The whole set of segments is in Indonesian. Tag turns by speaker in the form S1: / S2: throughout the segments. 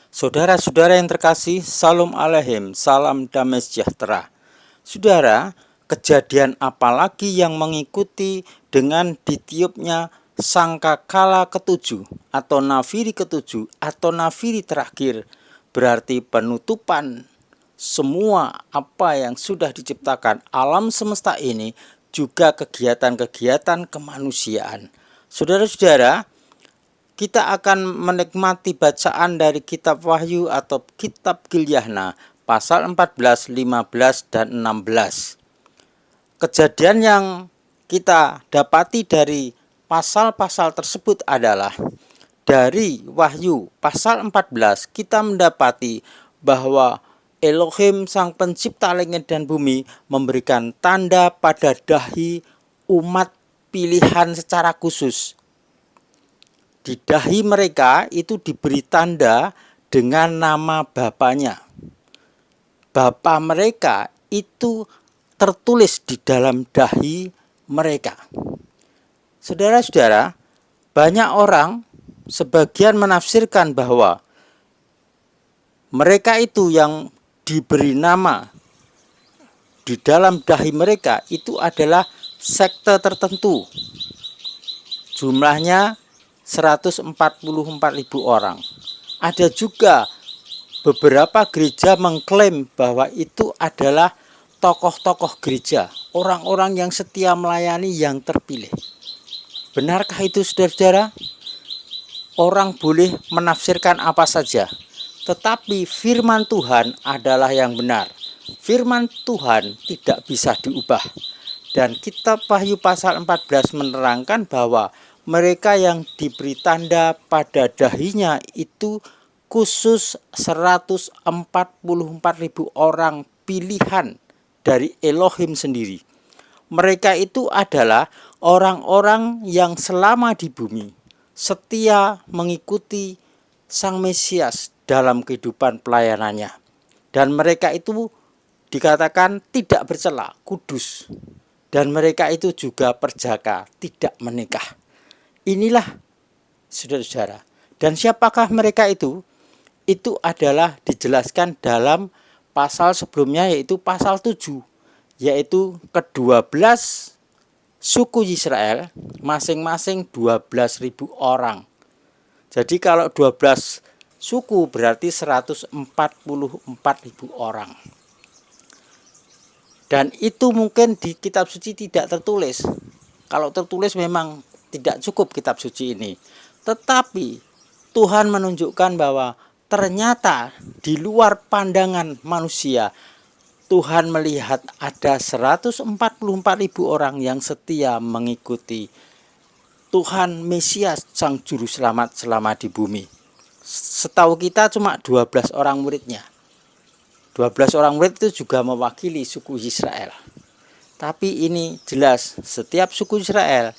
S1: Saudara-saudara yang terkasih, Salam Aleihim, salam damai sejahtera. Saudara, kejadian apalagi yang mengikuti dengan ditiupnya sangkakala ketujuh atau nafiri ketujuh atau nafiri terakhir, berarti penutupan semua apa yang sudah diciptakan alam semesta ini, juga kegiatan-kegiatan kemanusiaan. Saudara-saudara, kita akan menikmati bacaan dari kitab Wahyu atau kitab Gilyahna pasal 14, 15, dan 16. Kejadian yang kita dapati dari pasal-pasal tersebut adalah dari Wahyu pasal 14 kita mendapati bahwa Elohim sang pencipta langit dan bumi memberikan tanda pada dahi umat pilihan secara khusus. Di dahi mereka itu diberi tanda dengan nama bapaknya. Bapa mereka itu tertulis di dalam dahi mereka. Saudara-saudara, banyak orang sebagian menafsirkan bahwa mereka itu yang diberi nama di dalam dahi mereka itu adalah sekte tertentu. Jumlahnya 144.000 orang. Ada juga beberapa gereja mengklaim bahwa itu adalah tokoh-tokoh gereja, orang-orang yang setia melayani yang terpilih. Benarkah itu, saudara-saudara? Orang boleh menafsirkan apa saja, tetapi firman Tuhan adalah yang benar. Firman Tuhan tidak bisa diubah. Dan kitab Wahyu pasal 14 menerangkan bahwa mereka yang diberi tanda pada dahinya itu khusus 144.000 orang pilihan dari Elohim sendiri. Mereka itu adalah orang-orang yang selama di bumi setia mengikuti Sang Mesias dalam kehidupan pelayanannya. Dan mereka itu dikatakan tidak bercela, kudus. Dan mereka itu juga perjaka, tidak menikah. Inilah saudara-saudara. Dan siapakah mereka itu? Itu adalah dijelaskan dalam pasal sebelumnya, yaitu pasal 7. Yaitu ke-12 suku Israel, masing-masing 12.000 orang. Jadi kalau 12 suku berarti 144.000 orang. Dan itu mungkin di kitab suci tidak tertulis. Kalau tertulis memang tidak cukup kitab suci ini. Tetapi Tuhan menunjukkan bahwa ternyata di luar pandangan manusia, Tuhan melihat ada 144.000 orang yang setia mengikuti Tuhan Mesias sang juru selamat selama di bumi. Setahu kita cuma 12 orang muridnya. 12 orang murid itu juga mewakili suku Israel. Tapi ini jelas setiap suku Israel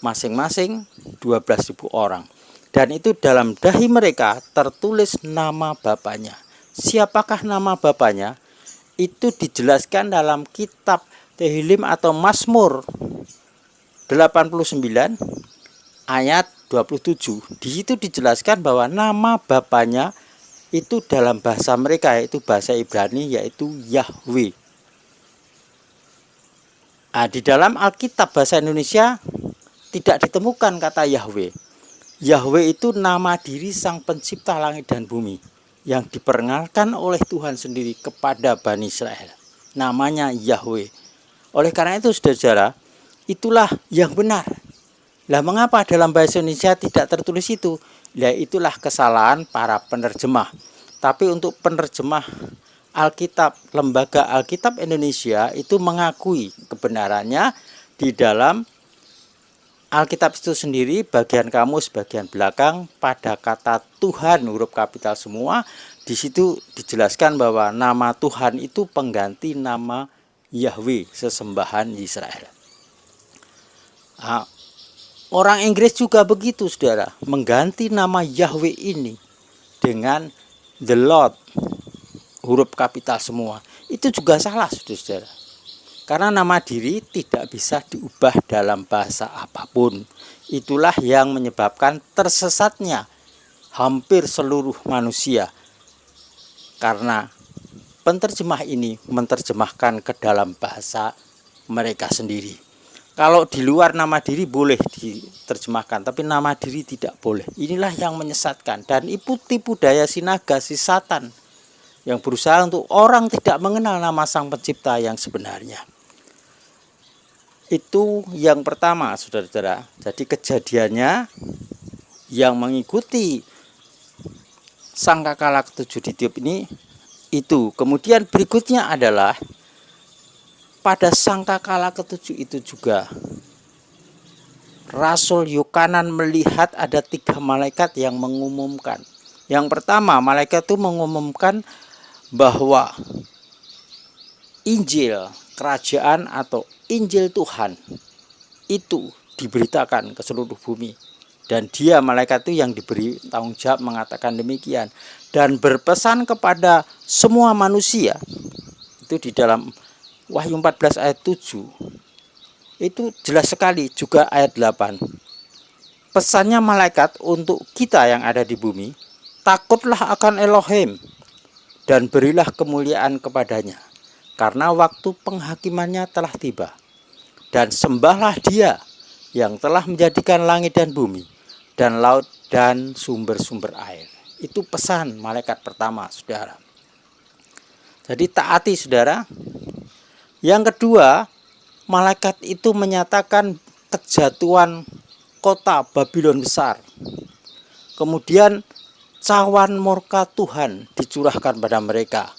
S1: masing-masing 12.000 orang. Dan itu dalam dahi mereka tertulis nama bapaknya. Siapakah nama bapaknya? Itu dijelaskan dalam kitab Tehillim atau Mazmur 89 ayat 27. Di situ dijelaskan bahwa nama bapaknya itu dalam bahasa mereka, yaitu bahasa Ibrani, yaitu Yahweh. Di dalam Alkitab bahasa Indonesia tidak ditemukan kata Yahweh. Yahweh itu nama diri sang pencipta langit dan bumi yang diperkenalkan oleh Tuhan sendiri kepada Bani Israel. Namanya Yahweh. Oleh karena itu, saudara-saudara, itulah yang benar. Lah mengapa dalam bahasa Indonesia tidak tertulis itu? Ya itulah kesalahan para penerjemah. Tapi untuk penerjemah Alkitab, Lembaga Alkitab Indonesia itu mengakui kebenarannya di dalam Alkitab itu sendiri, bagian kamus bagian belakang pada kata Tuhan huruf kapital semua. Di situ dijelaskan bahwa nama Tuhan itu pengganti nama Yahweh, sesembahan Israel. Orang Inggris juga begitu, saudara, mengganti nama Yahweh ini dengan The Lord, huruf kapital semua. Itu juga salah, saudara. Karena nama diri tidak bisa diubah dalam bahasa apapun. Itulah yang menyebabkan tersesatnya hampir seluruh manusia karena penterjemah ini menerjemahkan ke dalam bahasa mereka sendiri. Kalau di luar nama diri boleh diterjemahkan, tapi nama diri tidak boleh. Inilah yang menyesatkan, dan itu tipu daya si naga, si setan, yang berusaha untuk orang tidak mengenal nama Sang Pencipta yang sebenarnya. Itu yang pertama, saudara-saudara. Jadi kejadiannya yang mengikuti sangkakala ketujuh ditiup ini itu. Kemudian berikutnya adalah pada sangkakala ketujuh itu juga Rasul Yohanes melihat ada 3 malaikat yang mengumumkan. Yang pertama, malaikat itu mengumumkan bahwa Injil kerajaan atau Injil Tuhan itu diberitakan ke seluruh bumi. Dan dia, malaikat itu yang diberi tanggung jawab mengatakan demikian. Dan berpesan kepada semua manusia. Itu di dalam Wahyu 14 ayat 7. Itu jelas sekali, juga ayat 8. Pesannya malaikat untuk kita yang ada di bumi, takutlah akan Elohim dan berilah kemuliaan kepadanya, karena waktu penghakimannya telah tiba. Dan sembahlah dia yang telah menjadikan langit dan bumi, dan laut dan sumber-sumber air. Itu pesan malaikat pertama, saudara. Jadi taati, saudara. Yang kedua, malaikat itu menyatakan kejatuhan kota Babylon besar. Kemudian cawan murka Tuhan dicurahkan pada mereka.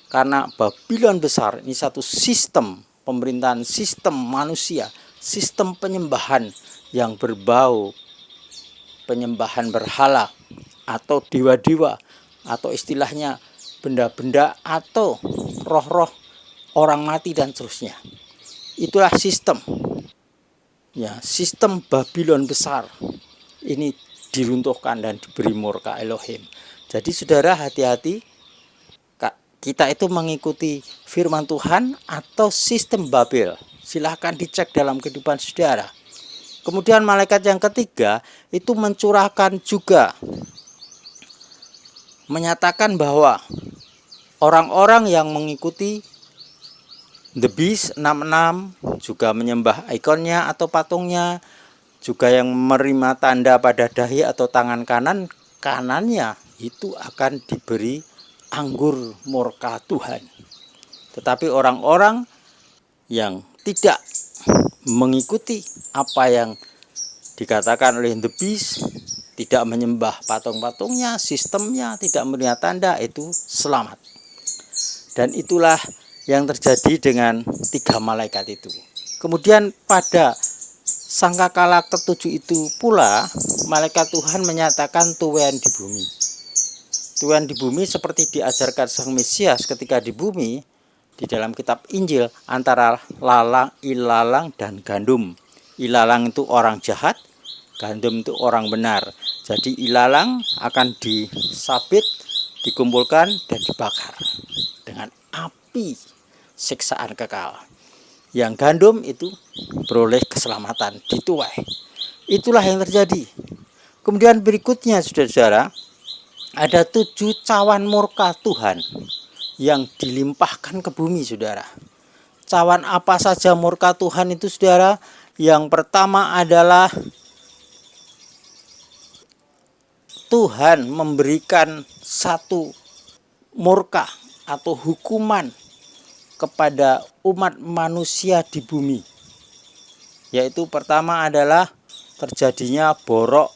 S1: Karena Babylon besar ini satu sistem pemerintahan, sistem manusia, sistem penyembahan yang berbau penyembahan berhala atau dewa-dewa, atau istilahnya benda-benda atau roh-roh orang mati dan seterusnya. Itulah sistem. Ya, sistem Babylon besar ini diruntuhkan dan diberi murka Elohim. Jadi saudara, hati-hati, kita itu mengikuti firman Tuhan atau sistem Babel. Silahkan dicek dalam kehidupan saudara. Kemudian malaikat yang ketiga itu mencurahkan juga, menyatakan bahwa orang-orang yang mengikuti The Beast 66, juga menyembah ikonnya atau patungnya, juga yang menerima tanda pada dahi atau tangan kanannya, itu akan diberi anggur murka Tuhan. Tetapi orang-orang yang tidak mengikuti apa yang dikatakan oleh The Beast, tidak menyembah patung-patungnya, sistemnya, tidak melihat tanda, itu selamat. Dan itulah yang terjadi dengan 3 malaikat itu. Kemudian pada sangkakala ketujuh itu pula, malaikat Tuhan menyatakan tuwean di bumi. Tuwean di bumi seperti diajarkan Sang Mesias ketika di bumi, di dalam kitab Injil, antara ilalang dan gandum. Ilalang itu orang jahat, gandum itu orang benar. Jadi ilalang akan disabit, dikumpulkan dan dibakar dengan api siksaan kekal. Yang gandum itu beroleh keselamatan, dituai. Itulah yang terjadi. Kemudian berikutnya, saudara-saudara, ada 7 cawan murka Tuhan yang dilimpahkan ke bumi, saudara. Cawan apa saja murka Tuhan itu, saudara? Yang pertama adalah Tuhan memberikan satu murka atau hukuman kepada umat manusia di bumi, yaitu pertama adalah terjadinya borok.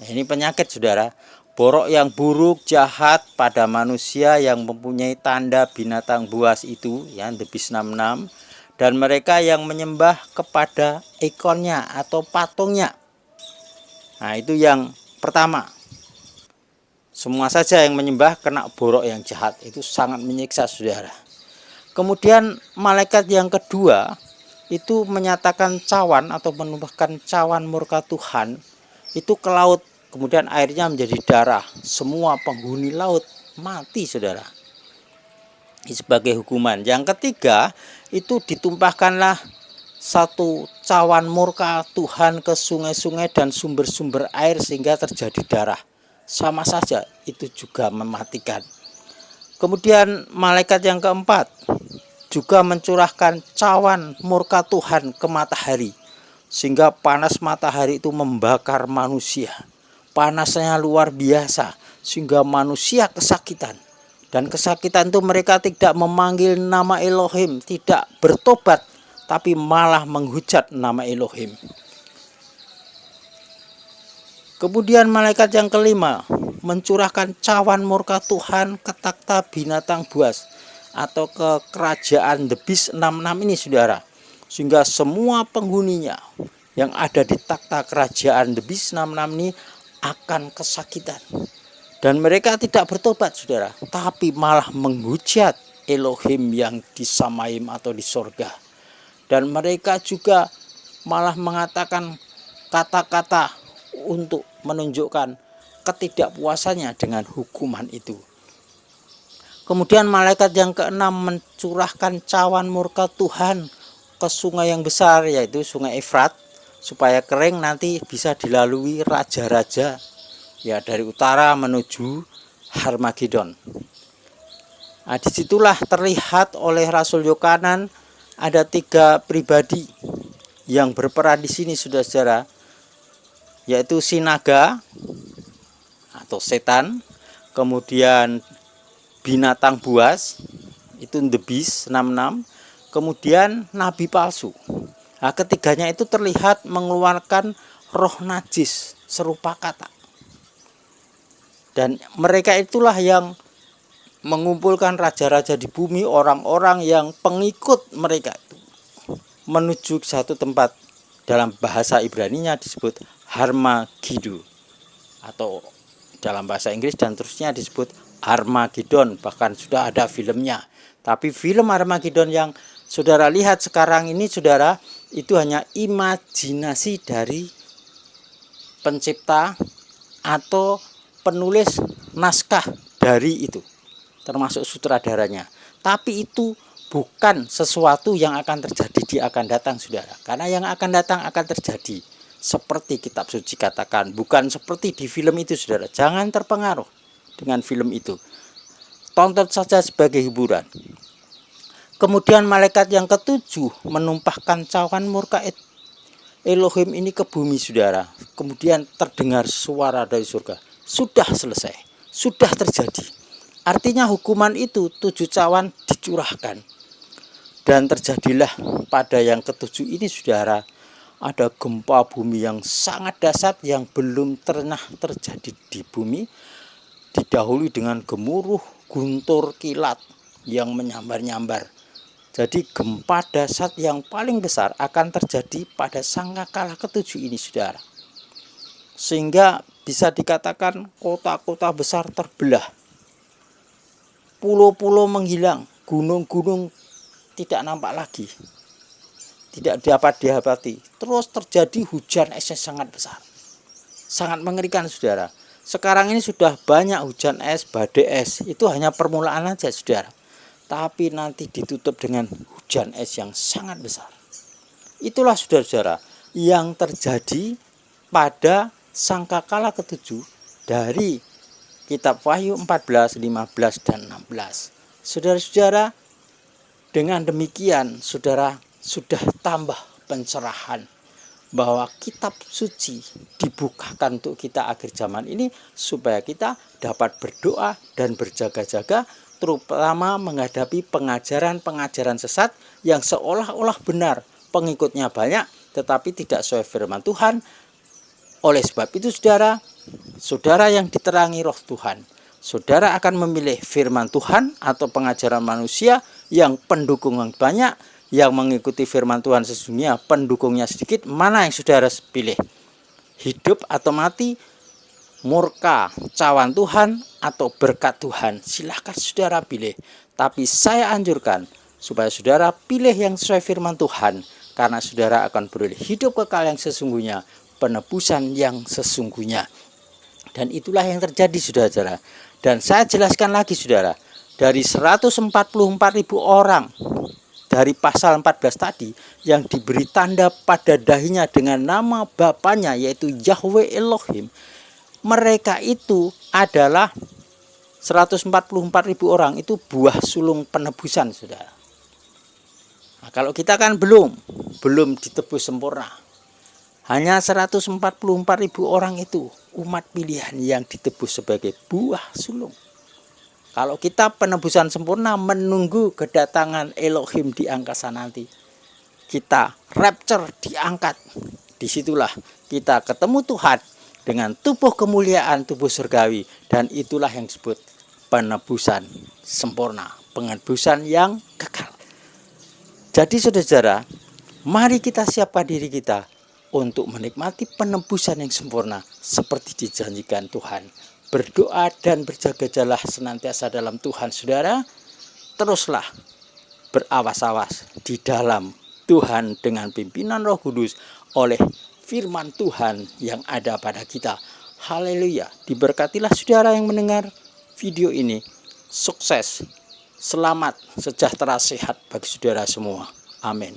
S1: Ini penyakit, saudara. Borok yang buruk, jahat pada manusia yang mempunyai tanda binatang buas itu, ya, The Beast 66, dan mereka yang menyembah kepada ikonnya atau patungnya. Nah, itu yang pertama. Semua saja yang menyembah kena borok yang jahat, itu sangat menyiksa, saudara. Kemudian malaikat yang kedua itu menyatakan cawan atau menumpahkan cawan murka Tuhan itu ke laut. Kemudian airnya menjadi darah. Semua penghuni laut mati, saudara. Sebagai hukuman. Yang ketiga itu ditumpahkanlah satu cawan murka Tuhan ke sungai-sungai dan sumber-sumber air sehingga terjadi darah. Sama saja, itu juga mematikan. Kemudian malaikat yang keempat juga mencurahkan cawan murka Tuhan ke matahari, sehingga panas matahari itu membakar manusia. Panasnya luar biasa sehingga manusia kesakitan. Dan kesakitan itu mereka tidak memanggil nama Elohim, tidak bertobat, tapi malah menghujat nama Elohim. Kemudian malaikat yang kelima mencurahkan cawan murka Tuhan ke takhta binatang buas atau ke kerajaan The Beast 66 ini, saudara. Sehingga semua penghuninya yang ada di takhta kerajaan The Beast 66 ini akan kesakitan. Dan mereka tidak bertobat, saudara, tapi malah menghujat Elohim yang di Samaim atau di sorga. Dan mereka juga malah mengatakan kata-kata untuk menunjukkan ketidakpuasannya dengan hukuman itu. Kemudian malaikat yang keenam mencurahkan cawan murka Tuhan ke sungai yang besar, yaitu sungai Efrat, supaya kering, nanti bisa dilalui raja-raja ya dari utara menuju Harmagedon. Nah, disitulah terlihat oleh Rasul Yohanes ada 3 pribadi yang berperan di sini, saudara-saudara, yaitu si naga atau setan, kemudian binatang buas itu The Beast 66, kemudian nabi palsu. Nah, ketiganya itu terlihat mengeluarkan roh najis serupa kata. Dan mereka itulah yang mengumpulkan raja-raja di bumi, orang-orang yang pengikut mereka itu menuju satu tempat, dalam bahasa Ibrani-nya disebut Harmagedon, atau dalam bahasa Inggris dan terusnya disebut Armageddon. Bahkan sudah ada filmnya. Tapi film Armageddon yang saudara lihat sekarang ini, saudara, itu hanya imajinasi dari pencipta atau penulis naskah dari itu, termasuk sutradaranya. Tapi itu bukan sesuatu yang akan terjadi di akan datang, saudara. Karena yang akan datang akan terjadi seperti kitab suci katakan, bukan seperti di film itu, saudara. Jangan terpengaruh dengan film itu. Tonton saja sebagai hiburan. Kemudian malaikat yang ketujuh menumpahkan cawan murka Elohim ini ke bumi, saudara. Kemudian terdengar suara dari surga, sudah selesai, sudah terjadi. Artinya hukuman itu 7 cawan dicurahkan. Dan terjadilah pada yang ketujuh ini, saudara, ada gempa bumi yang sangat dahsyat yang belum pernah terjadi di bumi, didahului dengan gemuruh guntur kilat yang menyambar-nyambar. Jadi gempa dahsyat yang paling besar akan terjadi pada sangkakala ketujuh ini, saudara. Sehingga bisa dikatakan kota-kota besar terbelah, pulau-pulau menghilang, gunung-gunung tidak nampak lagi, tidak dapat didapati. Terus terjadi hujan es yang sangat besar, sangat mengerikan, saudara. Sekarang ini sudah banyak hujan es, badai es, itu hanya permulaan aja, saudara. Tapi nanti ditutup dengan hujan es yang sangat besar. Itulah, saudara-saudara, yang terjadi pada sangkakala ketujuh dari kitab Wahyu 14, 15, dan 16. Saudara-saudara, dengan demikian saudara sudah tambah pencerahan bahwa kitab suci dibukakan untuk kita akhir zaman ini, supaya kita dapat berdoa dan berjaga-jaga, terutama menghadapi pengajaran-pengajaran sesat yang seolah-olah benar, pengikutnya banyak tetapi tidak sesuai firman Tuhan. Oleh sebab itu, saudara, saudara yang diterangi roh Tuhan, saudara akan memilih firman Tuhan atau pengajaran manusia yang pendukung banyak, yang mengikuti firman Tuhan sesungguhnya pendukungnya sedikit. Mana yang saudara pilih? Hidup atau mati? Murka cawan Tuhan atau berkat Tuhan? Silahkan saudara pilih. Tapi saya anjurkan supaya saudara pilih yang sesuai firman Tuhan, karena saudara akan beroleh hidup kekal yang sesungguhnya, penebusan yang sesungguhnya. Dan itulah yang terjadi, saudara-saudara. Dan saya jelaskan lagi, saudara, dari 144.000 orang dari pasal 14 tadi yang diberi tanda pada dahinya dengan nama Bapaknya, yaitu Yahweh Elohim, mereka itu adalah 144.000 orang itu buah sulung penebusan, saudara. Nah, kalau kita kan belum ditebus sempurna. Hanya 144.000 orang itu umat pilihan yang ditebus sebagai buah sulung. Kalau kita penebusan sempurna menunggu kedatangan Elohim di angkasa nanti, kita rapture, diangkat. Disitulah kita ketemu Tuhan dengan tubuh kemuliaan, tubuh surgawi, dan itulah yang disebut penebusan sempurna, penebusan yang kekal. Jadi saudara, mari kita siapkan diri kita untuk menikmati penebusan yang sempurna seperti dijanjikan Tuhan. Berdoa dan berjaga-jaga senantiasa dalam Tuhan, saudara. Teruslah berawas-awas di dalam Tuhan dengan pimpinan Roh Kudus oleh firman Tuhan yang ada pada kita. Haleluya. Diberkatilah saudara yang mendengar video ini. Sukses, selamat, sejahtera, sehat bagi saudara semua. Amin.